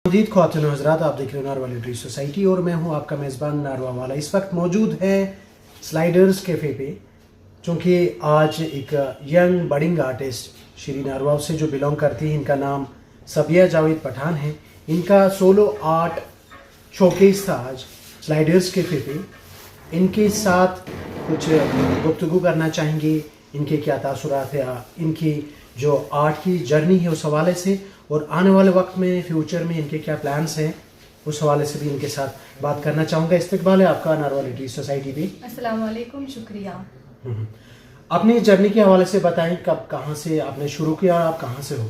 मजीद ख्वातीन हज़रात, आप देख रहे हो नारवा लिटरेरी सोसाइटी और मैं हूं आपका मेज़बान नारवा वाला। इस वक्त मौजूद है स्लाइडर्स कैफ़े पे, चूँकि आज एक यंग बडिंग आर्टिस्ट श्री नारवा से जो बिलोंग करती है, इनका नाम सबिया जावेद पठान है। इनका सोलो आर्ट शोकेस था आज स्लाइडर्स कैफ़े पे। इनके साथ कुछ गुफ्तगू करना चाहेंगे, इनके क्या तासुरात है, इनकी जो आर्ट की जर्नी है उस हवाले से, और आने वाले वक्त में फ्यूचर में इनके क्या प्लान्स हैं उस हवाले से भी इनके साथ बात करना चाहूँगा। इस्तकबाल है आपका नारवा लिटरेरी सोसाइटी पे। अस्सलाम वालेकुम, शुक्रिया। अपनी जर्नी के हवाले से बताएं, कब कहाँ से आपने शुरू किया और आप कहाँ से हो?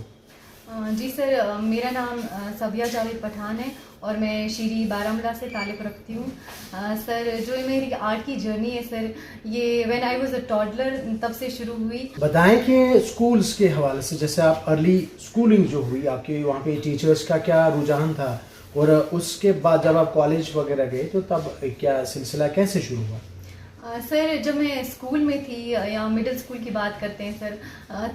जी सर, मेरा नाम सबिया जावेद पठान है और मैं शीरी बारामूला से ताल्लुक़ रखती हूँ। सर, जो मेरी आर्ट की जर्नी है सर, ये when I was a toddler तब से शुरू हुई। बताएं कि स्कूल्स के हवाले से, जैसे आप अर्ली स्कूलिंग जो हुई आपके, वहाँ पे टीचर्स का क्या रुझान था, और उसके बाद जब आप कॉलेज वगैरह गए तो तब क्या सिलसिला कैसे शुरू हुआ? सर, जब मैं स्कूल में थी या मिडिल स्कूल की बात करते हैं सर,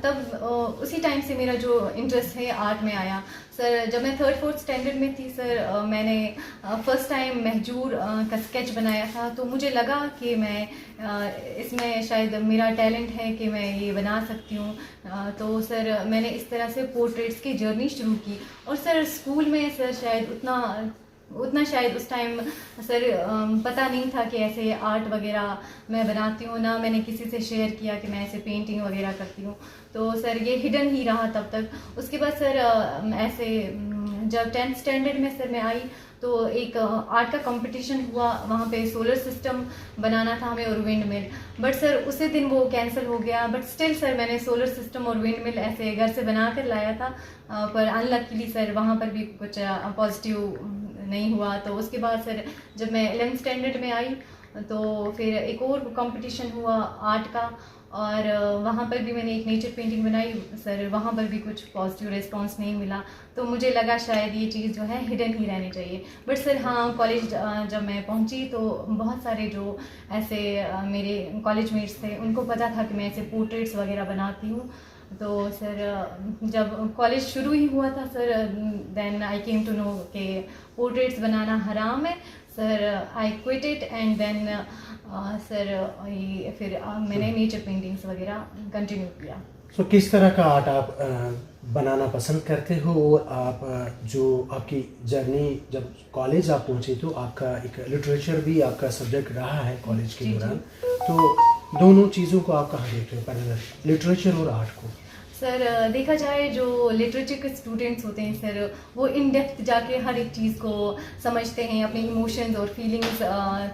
तब उसी टाइम से मेरा जो इंटरेस्ट है आर्ट में आया। सर, जब मैं 3rd-4th स्टैंडर्ड में थी सर, मैंने फर्स्ट टाइम महजूर का स्केच बनाया था। तो मुझे लगा कि मैं इसमें शायद मेरा टैलेंट है कि मैं ये बना सकती हूँ। तो सर, मैंने इस तरह से पोर्ट्रेट्स की जर्नी शुरू की। और सर, स्कूल में सर शायद उतना शायद उस टाइम सर पता नहीं था कि ऐसे आर्ट वगैरह मैं बनाती हूँ, ना मैंने किसी से शेयर किया कि मैं ऐसे पेंटिंग वगैरह करती हूँ। तो सर, ये हिडन ही रहा तब तक। उसके बाद सर ऐसे जब 10th स्टैंडर्ड में सर मैं आई तो एक आर्ट का कंपटीशन हुआ। वहाँ पे सोलर सिस्टम बनाना था हमें और विंड मिल, बट सर उसी दिन वो कैंसिल हो गया। बट स्टिल सर, मैंने सोलर सिस्टम और विंड मिल ऐसे घर से बना कर लाया था, पर अनलकीली सर वहाँ पर भी कुछ पॉजिटिव नहीं हुआ। तो उसके बाद सर, जब मैं 11th स्टैंडर्ड में आई तो फिर एक और कंपटीशन हुआ आर्ट का, और वहाँ पर भी मैंने एक नेचर पेंटिंग बनाई। सर, वहाँ पर भी कुछ पॉजिटिव रिस्पांस नहीं मिला। तो मुझे लगा शायद ये चीज़ जो है हिडन ही रहनी चाहिए। बट सर हाँ, कॉलेज जब मैं पहुँची तो बहुत सारे जो ऐसे मेरे कॉलेज मेट्स थे, उनको पता था कि मैं ऐसे पोर्ट्रेट्स वगैरह बनाती हूँ। तो सर, जब कॉलेज शुरू ही हुआ था sir, then I came to know कि पोर्ट्रेट्स बनाना हराम है। Sir, I quit it and then sir फिर मैंने नेचर पेंटिंग्स वगैरह कंटिन्यू किया। तो किस तरह का आर्ट आप बनाना पसंद करते हो, और आप जो आपकी जर्नी जब कॉलेज आप पहुँचे तो आपका एक लिटरेचर भी आपका सब्जेक्ट रहा है कॉलेज के दौरान, तो दोनों चीज़ों को आप कहाँ देखते हो, पहले लिटरेचर और आर्ट को? सर, देखा जाए जो लिटरेचर के स्टूडेंट्स होते हैं सर, वो इन डेप्थ जाके हर एक चीज़ को समझते हैं, अपने इमोशंस और फीलिंग्स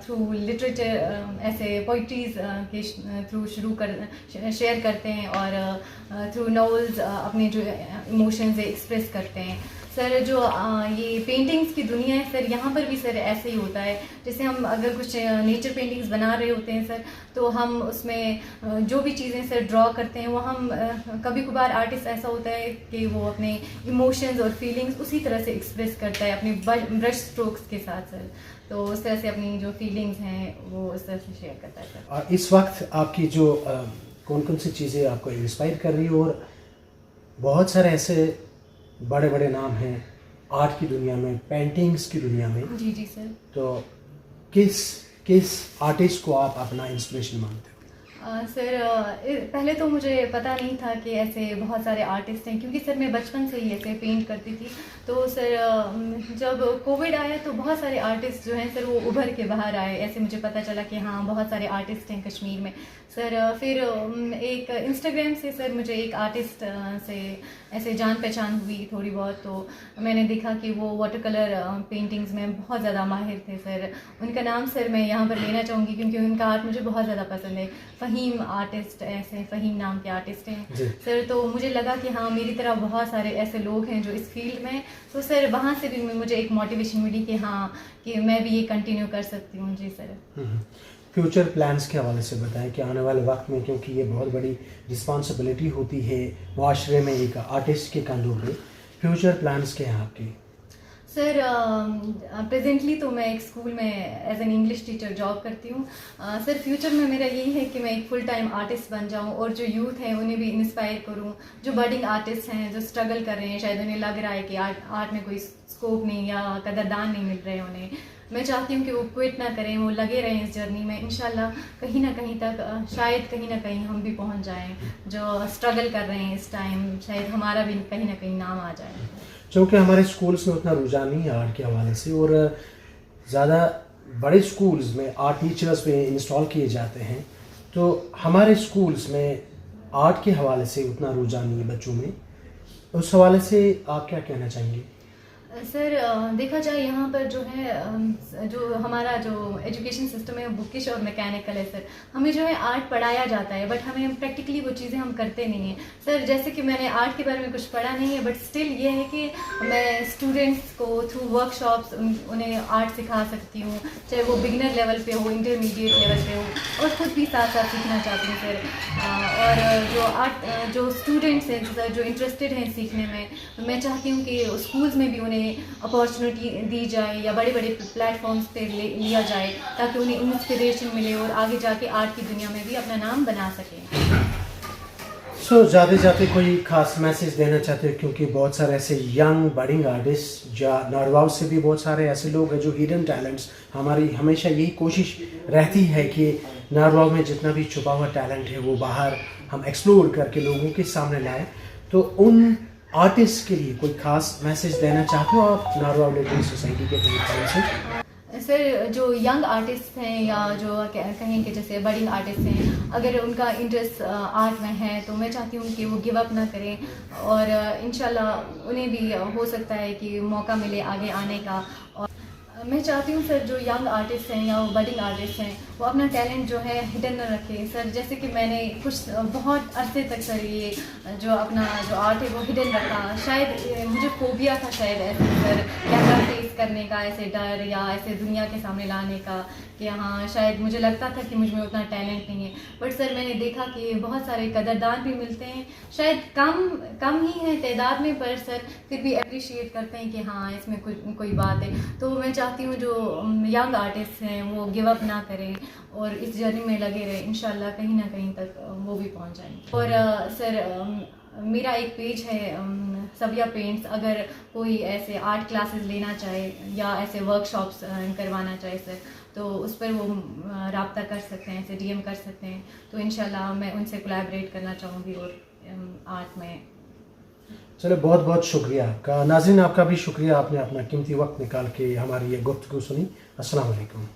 थ्रू लिटरेचर ऐसे पोइट्रीज के थ्रू शेयर करते हैं, और थ्रू नॉवेल्स अपने जो इमोशंस एक्सप्रेस करते हैं। सर, जो ये पेंटिंग्स की दुनिया है सर, यहाँ पर भी सर ऐसे ही होता है। जैसे हम अगर कुछ नेचर पेंटिंग्स बना रहे होते हैं सर, तो हम उसमें जो भी चीज़ें सर ड्रॉ करते हैं, वो हम कभी कभार आर्टिस्ट ऐसा होता है कि वो अपने इमोशंस और फीलिंग्स उसी तरह से एक्सप्रेस करता है अपने ब्रश स्ट्रोक्स के साथ सर। तो उस तरह से अपनी जो फीलिंग्स हैं वो उस तरह से शेयर करता है सर। और इस वक्त आपकी जो कौन कौन सी चीज़ें आपको इंस्पायर कर रही हो? और बहुत सारे ऐसे बड़े बड़े नाम हैं आर्ट की दुनिया में, पेंटिंग्स की दुनिया में। जी जी सर। तो किस आर्टिस्ट को आप अपना इंस्पिरेशन मानते हो? सर, पहले तो मुझे पता नहीं था कि ऐसे बहुत सारे आर्टिस्ट हैं, क्योंकि सर मैं बचपन से ही ऐसे पेंट करती थी। तो सर, जब कोविड आया तो बहुत सारे आर्टिस्ट जो हैं सर वो उभर के बाहर आए। ऐसे मुझे पता चला कि हाँ, बहुत सारे आर्टिस्ट हैं कश्मीर में सर। फिर एक इंस्टाग्राम से सर मुझे एक आर्टिस्ट से ऐसे जान पहचान हुई थोड़ी बहुत। तो मैंने देखा कि वो वाटर कलर पेंटिंग्स में बहुत ज़्यादा माहिर थे सर। उनका नाम सर मैं यहाँ पर लेना चाहूँगी क्योंकि उनका आर्ट मुझे बहुत ज़्यादा पसंद है। फ़हीम आर्टिस्ट, ऐसे फ़हीम नाम के आर्टिस्ट हैं सर। तो मुझे लगा कि हाँ, मेरी तरह बहुत सारे ऐसे लोग हैं जो इस फील्ड में। तो सर, वहाँ से भी मुझे एक मोटिवेशन मिली कि हाँ, कि मैं भी ये कंटिन्यू कर सकती हूँ। जी सर। फ्यूचर प्लान्स के हवाले से बताएं कि आने वाले वक्त में, क्योंकि ये बहुत बड़ी रिस्पॉन्सिबिलिटी होती है माशरे में एक आर्टिस्ट के कंधों पे, फ्यूचर प्लान्स क्या हैं आपके? सर प्रेजेंटली तो मैं एक स्कूल में as an English teacher job करती हूँ। सर फ्यूचर में मेरा यही है कि मैं एक फुल टाइम आर्टिस्ट बन जाऊँ और जो यूथ है उन्हें भी इंस्पायर करूँ। जो बडिंग आर्टिस्ट हैं, जो स्ट्रगल कर रहे हैं, शायद उन्हें लग रहा है कि आर्ट में कोई स्कोप नहीं या कदरदान नहीं मिल रहे हैं उन्हें, मैं चाहती हूँ कि वो क्विट ना करें, वो लगे रहें इस जर्नी में। इंशाल्लाह कहीं ना कहीं तक शायद कहीं ना कहीं हम भी पहुँच जाएँ। जो स्ट्रगल कर रहे हैं इस टाइम, शायद हमारा भी कहीं ना कहीं नाम आ जाए। क्योंकि हमारे स्कूल्स में उतना रुझान नहीं है आर्ट के हवाले से, और ज़्यादा बड़े स्कूल्स में आर्ट टीचर्स पे इंस्टॉल किए जाते हैं, तो हमारे स्कूल्स में आर्ट के हवाले से उतना रुझान नहीं है बच्चों में। उस हवाले से आप क्या कहना चाहेंगे? सर देखा जाए यहाँ पर जो है जो हमारा जो एजुकेशन सिस्टम है बुकिश और मैकेनिकल है सर। हमें जो है आर्ट पढ़ाया जाता है बट हमें प्रैक्टिकली वो चीज़ें हम करते नहीं हैं सर। जैसे कि मैंने आर्ट के बारे में कुछ पढ़ा नहीं है, बट स्टिल ये है कि मैं स्टूडेंट्स को थ्रू वर्कशॉप्स उन्हें आर्ट सिखा सकती हूँ, चाहे वो बिगिनर लेवल पे हो, इंटरमीडिएट लेवल पे हो, और ख़ुद भी साथ साथ सीखना चाहती हूँ सर। और जो स्टूडेंट्स हैं सर, जो इंटरेस्टेड हैं सीखने में, मैं चाहती हूँ कि स्कूल्स में भी उन्हें अपॉर्चुनिटी दी जाए या बड़े बड़े प्लेटफॉर्म्स पे लिया जाए, ताकि उन्हें इंस्पिरेशन मिले और आगे जाके आर्ट की दुनिया में भी अपना नाम बना सकें। जाते जाते कोई खास मैसेज देना चाहते हो? क्योंकि बहुत सारे ऐसे यंग बडिंग आर्टिस्ट या नारवाव से भी बहुत सारे ऐसे लोग हैं जो हिडन टैलेंट्स, हमारी हमेशा यही कोशिश रहती है कि नारवाव में जितना भी छुपा हुआ टैलेंट है वो बाहर हम एक्सप्लोर करके लोगों के सामने लाएं। तो उन आर्टिस्ट के लिए कोई खास मैसेज देना चाहते हो आप नारवाव लिटरेरी सोसाइटी के प्लेटफॉर्म से? सर जो यंग आर्टिस्ट हैं या जो कहें कि जैसे बडिंग आर्टिस्ट हैं, अगर उनका इंटरेस्ट आर्ट में है तो मैं चाहती हूँ कि वो गिव अप ना करें, और इंशाल्लाह उन्हें भी हो सकता है कि मौका मिले आगे आने का। और मैं चाहती हूँ सर जो यंग आर्टिस्ट हैं या वो बडिंग आर्टिस्ट हैं वो अपना टैलेंट जो है हिडन न रखें सर। जैसे कि मैंने कुछ बहुत अरसे तक सर ये जो अपना जो आर्ट है वो हिडन रखा। शायद मुझे फोबिया था शायद ऐसे सर, कैमरा फेस करने का, ऐसे डर या ऐसे दुनिया के सामने लाने का, कि हाँ शायद मुझे लगता था कि मुझ में उतना टैलेंट नहीं है। बट सर मैंने देखा कि बहुत सारे कदरदान भी मिलते हैं, शायद कम ही है तादाद में, पर सर फिर भी अप्रिशिएट करते हैं कि हाँ इसमें कोई बात है। तो मैं चाहती हूँ जो यंग आर्टिस्ट हैं वो गिव अप ना करें और इस जर्नी में लगे रहें। इंशाल्लाह कहीं ना कहीं तक वो भी पहुँच जाएंगे। और सर मेरा एक पेज है सबिया पेंट्स, अगर कोई ऐसे आर्ट क्लासेस लेना चाहे या ऐसे वर्कशॉप्स करवाना चाहे सर, तो उस पर वो राब्ता कर सकते हैं, ऐसे डीएम कर सकते हैं। तो इंशाल्लाह मैं उनसे कोलैबोरेट करना चाहूँगी और आर्ट में। चलो बहुत बहुत शुक्रिया आपका। नाज़रीन आपका भी शुक्रिया, आपने अपना कीमती वक्त निकाल के हमारी ये गुफ्तगू सुनी। अस्सलाम वालेकुम।